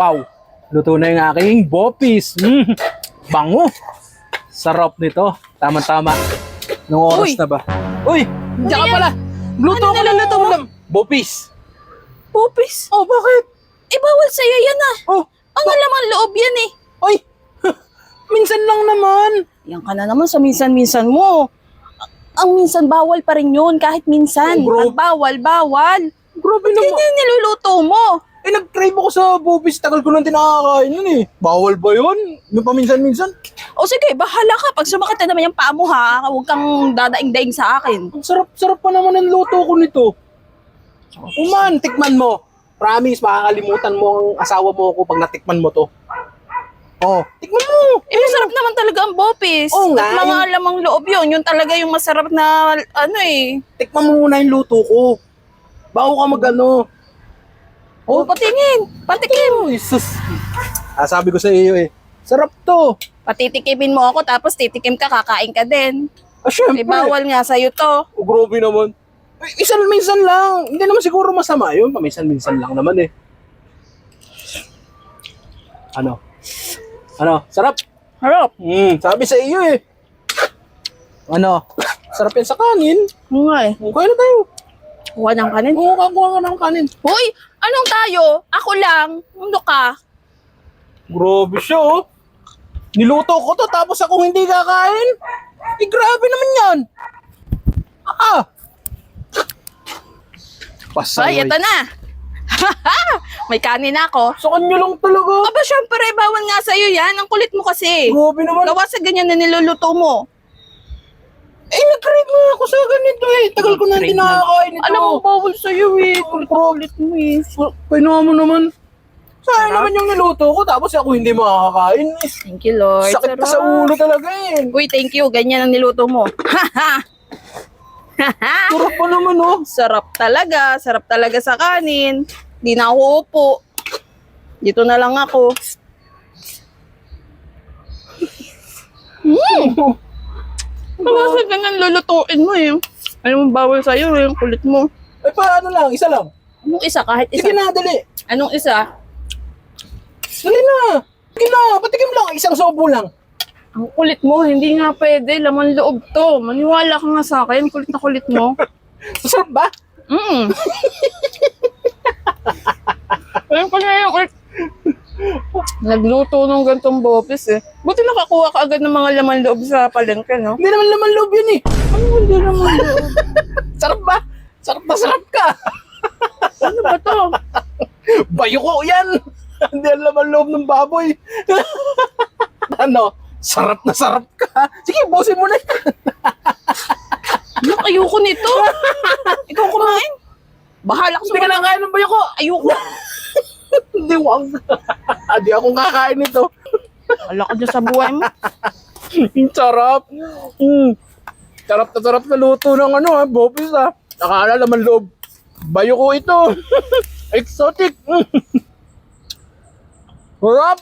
Wow! Luto na yung aking bopis. Bango! Sarap nito. Tama-tama. Nung oras Uy! na ba? Uy! Diyan ka yan? pala! Luto Ano ko ng niluluto mo? ulam. Bopis! Pupis. Oh, bakit? Eh, bawal sa'yo yan ah. Oh! Ang alamang loob yan eh. Ay! Minsan lang naman. Yan ka na naman sa minsan-minsan mo. Ang minsan bawal pa rin yun kahit minsan. Oh, bro. Pag bawal, bawal. Grabe Yan naman. yung niluluto mo. Eh, nag-crave ako sa bopis. Tagal ko nang tinakakain yun eh. Bawal ba yun? Yung paminsan-minsan? O sige, bahala ka. Pag sumakit na naman yung paa mo ha, huwag kang dadaing-daing sa akin. Ang sarap-sarap pa naman ang luto ko nito. Uman, tikman mo. Promise, makakalimutan mo ang asawa mo ko pag natikman mo to. Oh, tikman mo. Eh, masarap naman talaga ang bopis. Oo nga, At mga yung- alamang loob yun. Yun talaga yung masarap na, ano eh. Tikman mo muna yung luto ko. Bago ka mag-ano. O, patingin. Patikim. Oh, Jesus. Sabi ko sa iyo eh. Sarap to. Patitikimin mo ako, tapos titikim ka, kakain ka din. Syempre. Eh, bawal nga sa'yo to. Oh, grabe naman. Eh, minsan lang. Hindi naman siguro masama yun. Paminsan-minsan lang naman eh. Ano? Ano? Sarap. Harap. Sabi sa iyo eh. Ano? Sarap yan sa kanin. Oo nga eh. Okay na tayo. Kuha ng kanin. Oo, kakuha ka ng kanin. Hoy, anong tayo? Ako lang. Ano ka? Grabe siya oh. Niluto ko to tapos ako hindi kakain. Eh, grabe naman yan. Pasaway. Ay, ito na. May kanin ako. Sa kanya lang talaga. Aba, syempre, bawal nga sa'yo yan. Ang kulit mo kasi. Grabe naman. Gawa sa ganyan na niluluto mo. Eh, nag-crave nga ako sa ganito eh. Tagal ko na hindi nakakain ito. Alam mo, bawal sa'yo eh. Kulit mo eh. Kainuha mo naman. Sayang naman yung niluto ko tapos ako hindi makakakain. Eh, Thank you, Lord. sakit pa sa ulo talaga eh. Uy, thank you. Ganyan ang niluto mo. Sarap pa naman oh. Sarap talaga. Sarap talaga sa kanin. Di na ako upo. Dito na lang ako. Gawa sa ganyan lulutuin mo eh. Ano mo bawal sa'yo eh. Yung kulit mo. Eh, paano lang? Isa lang. Anong isa? Kahit isa. Sige na, dali. Anong isa? Dali na. Sige na, patikim lang. Isang sobo lang. Ang kulit mo, hindi nga pwede. Laman loob to. Maniwala ka nga sa akin. Kulit na kulit mo. Masarap ba? Ayun pa na yung nagluto ng gantong bopis eh. Buti nakakuha ka agad ng mga laman loob sa palengke, no? Hindi naman laman loob yun eh. Ano hindi naman loob? Sarap ba? Sarap na sarap ka. Ano ba to? Bayo ko yan. Hindi ang laman loob ng baboy. Ano? Sarap na sarap ka. Sige, busin mo na yan. Ano, ayoko nito. Ikaw kumain. Bahala ka sa Hindi ka lang kain ng bayo ko. Ayoko. Hindi, wag. Hindi ako kakain nito. Wala ka dyan sa buhay mo. Sarap. Sarap na luto ng ano ha, bopis ha. Nakala laman loob. Bayo ko ito. Exotic. Sarap.